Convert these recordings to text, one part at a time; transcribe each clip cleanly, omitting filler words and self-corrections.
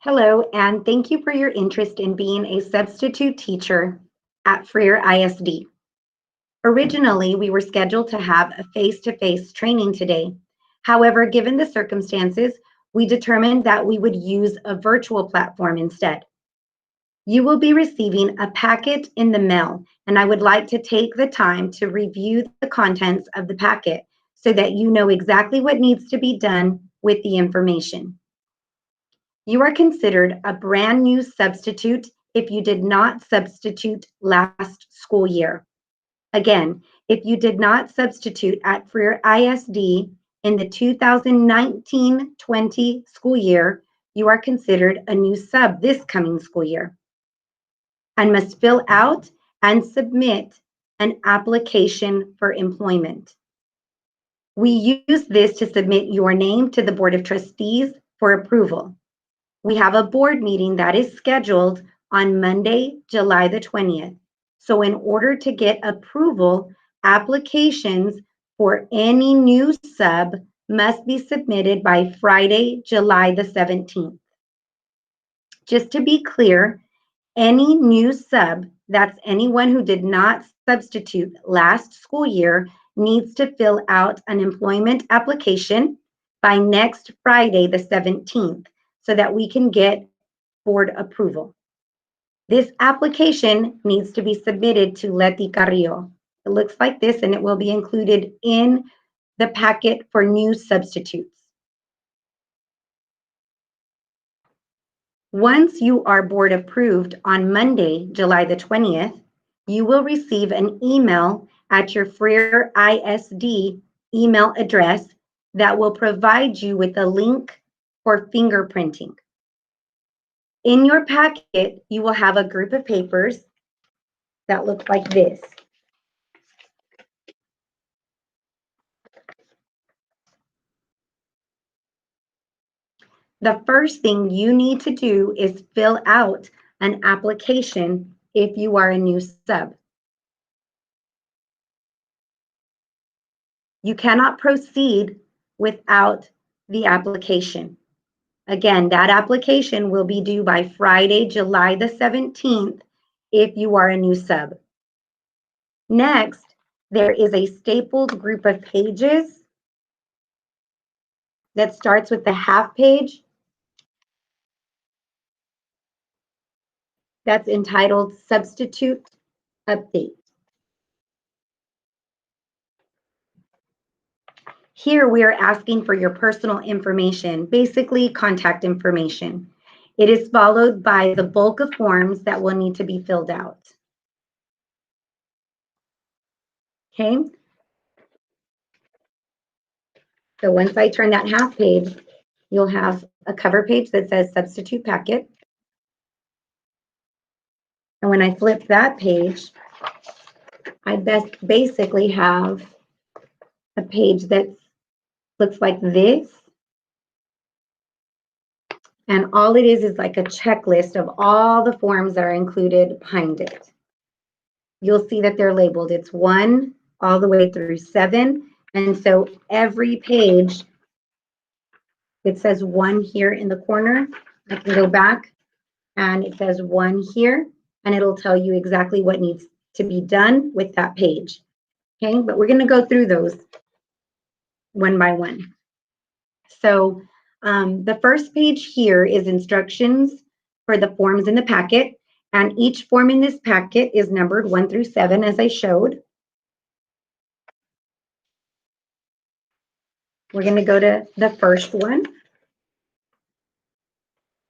Hello, and thank you for your interest in being a substitute teacher at Freer ISD. Originally, we were scheduled to have a face-to-face training today. However, given the circumstances, we determined that we would use a virtual platform instead. You will be receiving a packet in the mail, and I would like to take the time to review the contents of the packet so that you know exactly what needs to be done with the information. You are considered a brand new substitute if you did not substitute last school year. Again, if you did not substitute at Freer ISD in the 2019-20 school year, you are considered a new sub this coming school year and must fill out and submit an application for employment. We use this to submit your name to the Board of Trustees for approval. We have a board meeting that is scheduled on Monday, July the 20th. So in order to get approval, applications for any new sub must be submitted by Friday, July the 17th. Just to be clear, any new sub, that's anyone who did not substitute last school year, needs to fill out an employment application by next Friday, the 17th, so that we can get board approval. This application needs to be submitted to Leti Carrillo. It looks like this, and it will be included in the packet for new substitutes. Once you are board approved on Monday, July the 20th, you will receive an email at your Freer ISD email address that will provide you with a link for fingerprinting. In your packet, you will have a group of papers that look like this. The first thing you need to do is fill out an application if you are a new sub. You cannot proceed without the application. Again, that application will be due by Friday, July the 17th if you are a new sub. Next, there is a stapled group of pages that starts with the half page that's entitled Substitute Update. Here we are asking for your personal information, basically contact information. It is followed by the bulk of forms that will need to be filled out. Okay. So once I turn that half page, you'll have a cover page that says Substitute Packet. And when I flip that page, I basically have a page that looks like this. And all it is like a checklist of all the forms that are included behind it. You'll see that they're labeled. It's 1 all the way through 7. And so every page, it says 1 here in the corner. I can go back and it says 1 here, and it'll tell you exactly what needs to be done with that page. Okay, but we're going to go through those one by one. So the first page here is instructions for the forms in the packet, and each form in this packet is numbered 1 through 7, as I showed. We're going to go to the first one.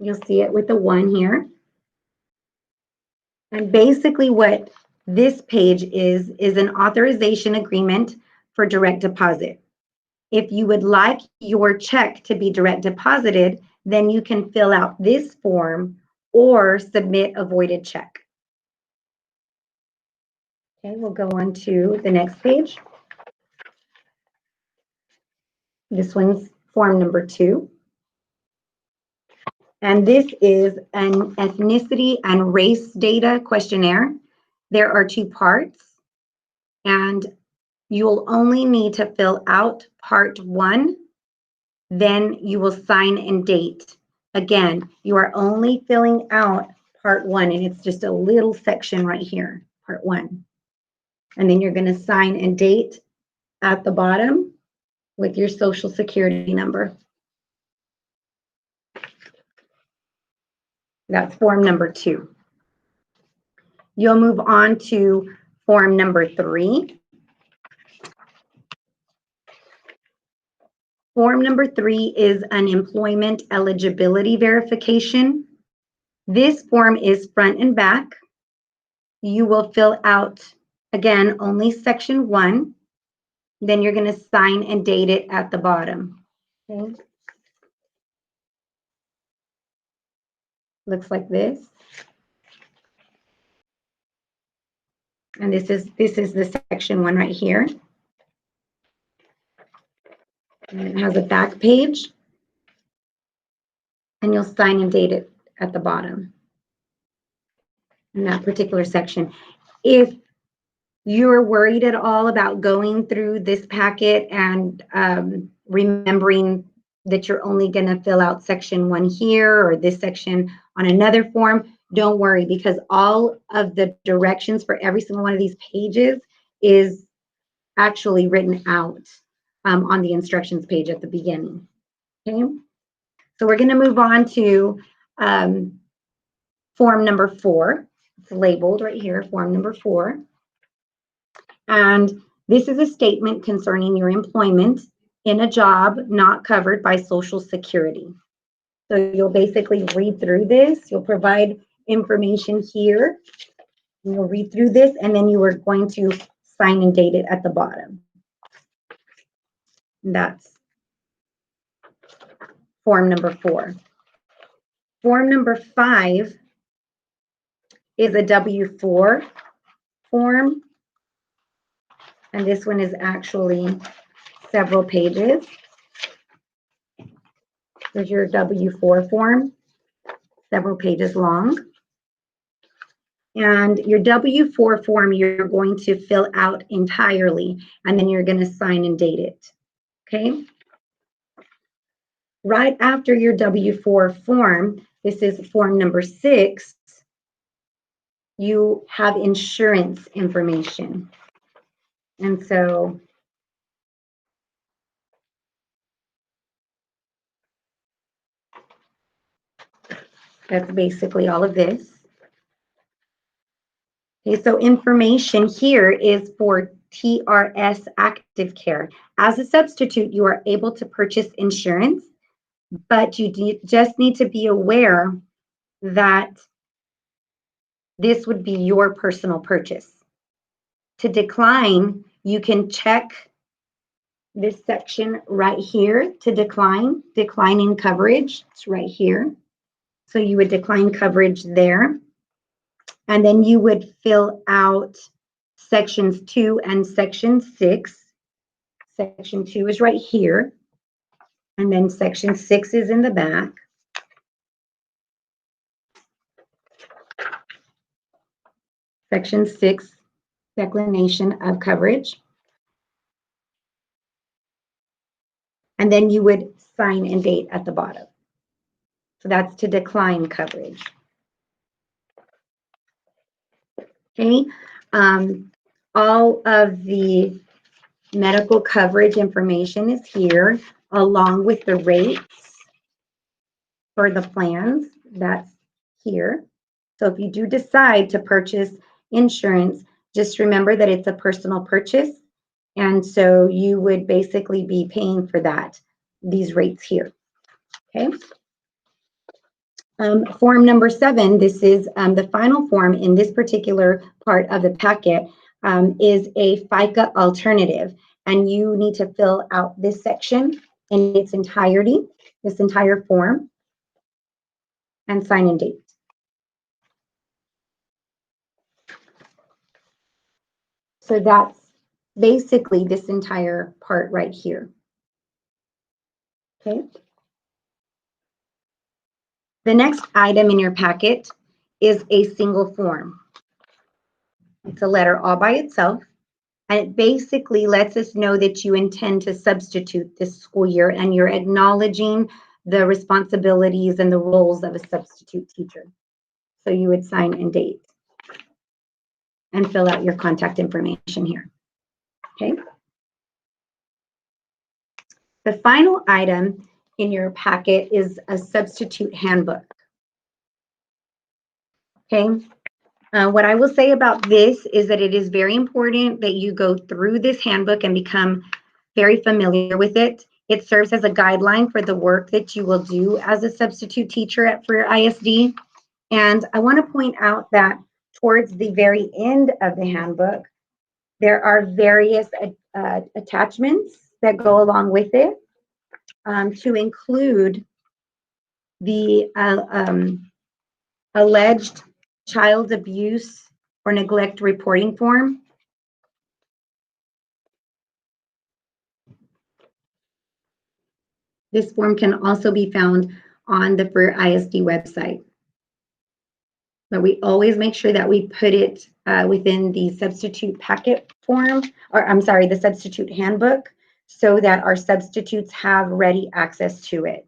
You'll see it with the 1 here. And basically what this page is an authorization agreement for direct deposit. If you would like your check to be direct deposited, then you can fill out this form or submit a voided check. Okay, we'll go on to the next page. This one's form number 2. And this is an ethnicity and race data questionnaire. There are 2 parts, and you'll only need to fill out part 1. Then you will sign and date Again, you are only filling out part 1, and it's just a little section right here, part 1. And then you're going to sign and date at the bottom with your social security number. That's form number 2. You'll move on to form number 3. Form number 3 is an employment eligibility verification. This form is front and back. You will fill out, again, only section 1. Then you're going to sign and date it at the bottom. Okay. Looks like this. And this is the section 1 right here. And it has a back page. And you'll sign and date it at the bottom in that particular section. If you're worried at all about going through this packet and remembering that you're only going to fill out section 1 here or this section on another form, don't worry, because all of the directions for every single one of these pages is actually written out on the instructions page at the beginning. Okay, so we're going to move on to form number 4. It's labeled right here, form number 4. And this is a statement concerning your employment in a job not covered by Social Security. So you'll basically read through this. You'll provide information here. You'll read through this, and then you are going to sign and date it at the bottom. And that's form number 4. Form number 5 is a W-4 form. And this one is actually several pages. There's your W-4 form, several pages long. And your W-4 form, you're going to fill out entirely, and then you're going to sign and date it. Okay? Right after your W-4 form, this is form number 6, you have insurance information. And so that's basically all of this. Okay, so information here is for TRS Active Care. As a substitute, you are able to purchase insurance, but you just need to be aware that this would be your personal purchase. To decline, you can check this section right here to decline in coverage. It's right here. So you would decline coverage there. And then you would fill out sections 2 and section 6. Section 2 is right here. And then section 6 is in the back. Section 6, declination of coverage. And then you would sign and date at the bottom. So that's to decline coverage. Okay. All of the medical coverage information is here, along with the rates for the plans. That's here. So if you do decide to purchase insurance, just remember that it's a personal purchase. And so you would basically be paying for that, these rates here. Okay. Form number 7, this is the final form in this particular part of the packet, is a FICA alternative. And you need to fill out this section in its entirety, this entire form, and sign and date. So that's basically this entire part right here. Okay. The next item in your packet is a single form. It's a letter all by itself, and it basically lets us know that you intend to substitute this school year, and you're acknowledging the responsibilities and the roles of a substitute teacher. So you would sign and date and fill out your contact information here. Okay. The final item in your packet is a substitute handbook. Okay. What I will say about this is that it is very important that you go through this handbook and become very familiar with it. It serves as a guideline for the work that you will do as a substitute teacher at Freer ISD. And I want to point out that towards the very end of the handbook, there are various attachments that go along with it to include the alleged child abuse or neglect reporting form. This form can also be found on the Freer ISD website. But we always make sure that we put it within the substitute packet form, or I'm sorry, the substitute handbook, so that our substitutes have ready access to it.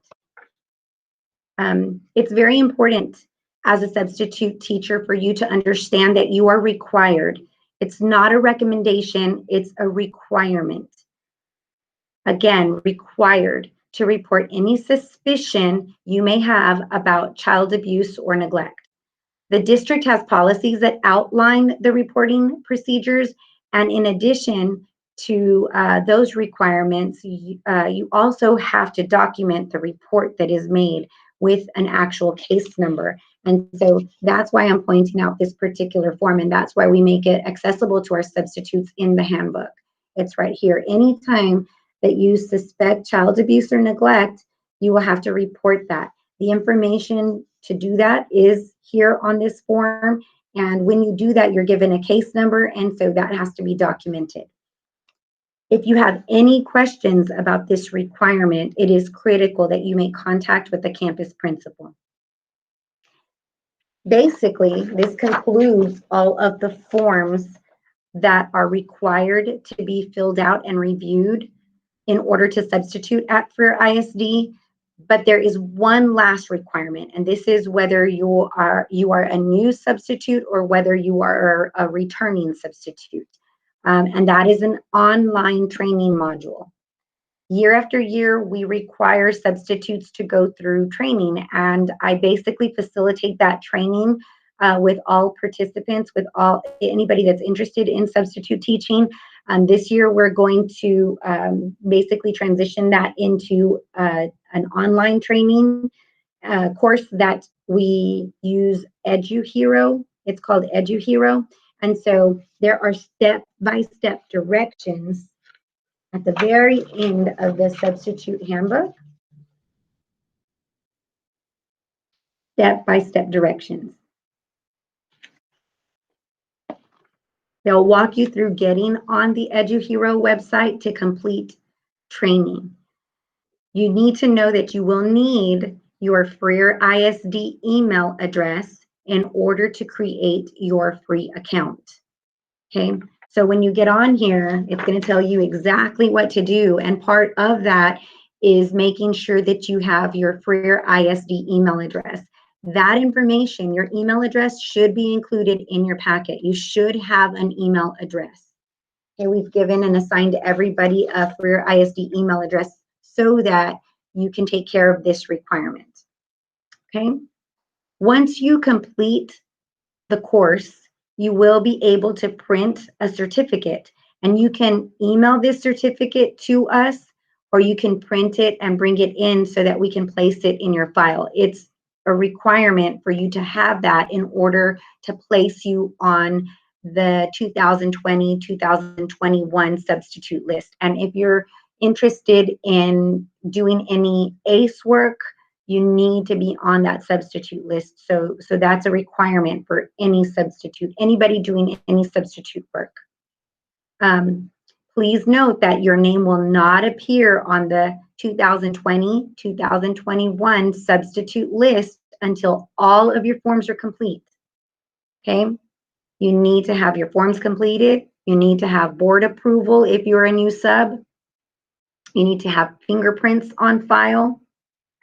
It's very important as a substitute teacher for you to understand that you are required. It's not a recommendation, it's a requirement. Again, required to report any suspicion you may have about child abuse or neglect. The district has policies that outline the reporting procedures, and in addition to those requirements, you also have to document the report that is made with an actual case number. And so that's why I'm pointing out this particular form, and that's why we make it accessible to our substitutes in the handbook. It's right here. Anytime that you suspect child abuse or neglect, you will have to report that. The information to do that is here on this form, and when you do that, you're given a case number, and so that has to be documented. If you have any questions about this requirement, it is critical that you make contact with the campus principal. Basically, this concludes all of the forms that are required to be filled out and reviewed in order to substitute at Freer ISD. But there is one last requirement, and this is whether you are a new substitute or whether you are a returning substitute. And that is an online training module. Year after year, we require substitutes to go through training, and I basically facilitate that training with all participants, with anybody that's interested in substitute teaching. This year, we're going to basically transition that into an online training course that we use EduHero. It's called EduHero. And so there are step-by-step directions at the very end of the substitute handbook. Step-by-step directions. They'll walk you through getting on the EduHero website to complete training. You need to know that you will need your Freer ISD email address in order to create your free account. Okay, so when you get on here, it's going to tell you exactly what to do, and part of that is making sure that you have your Freer ISD email address. That information, your email address, should be included in your packet. You should have an email address. Okay, we've given and assigned everybody a Freer ISD email address so that you can take care of this requirement. Okay, once you complete the course, you will be able to print a certificate, and you can email this certificate to us, or you can print it and bring it in so that we can place it in your file. It's a requirement for you to have that in order to place you on the 2020-2021 substitute list. And if you're interested in doing any ACE work, you need to be on that substitute list. So that's a requirement for any substitute, anybody doing any substitute work. Please note that your name will not appear on the 2020-2021 substitute list until all of your forms are complete. Okay? You need to have your forms completed. You need to have board approval if you're a new sub. You need to have fingerprints on file.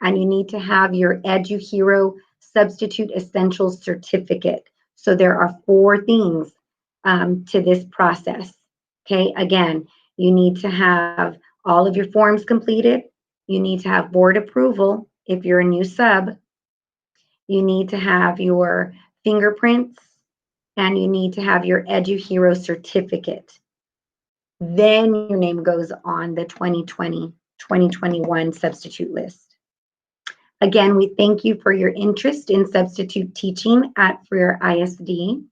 and you need to have your EduHero Substitute Essentials Certificate. So there are 4 things to this process. Okay, again, you need to have all of your forms completed. You need to have board approval if you're a new sub. You need to have your fingerprints, and you need to have your EduHero certificate. Then your name goes on the 2020-2021 substitute list. Again, we thank you for your interest in substitute teaching at Freer ISD,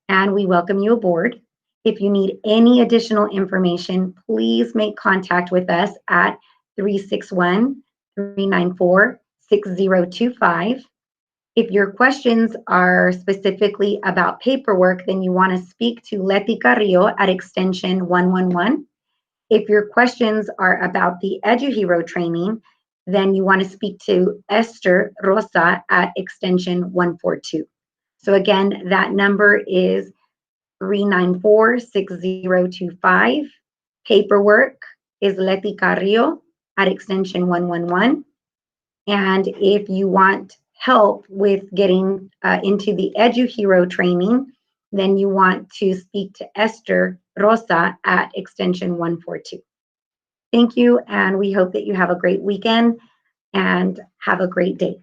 and we welcome you aboard. If you need any additional information, please make contact with us at 361-394-6025. If your questions are specifically about paperwork, then you want to speak to Leti Carrillo at extension 111. If your questions are about the EduHero training, then you want to speak to Esther Rosa at extension 142. So again, that number is 394-6025. Paperwork is Leti Carrillo at extension 111. And if you want help with getting into the EduHero training, then you want to speak to Esther Rosa at extension 142. Thank you, and we hope that you have a great weekend and have a great day.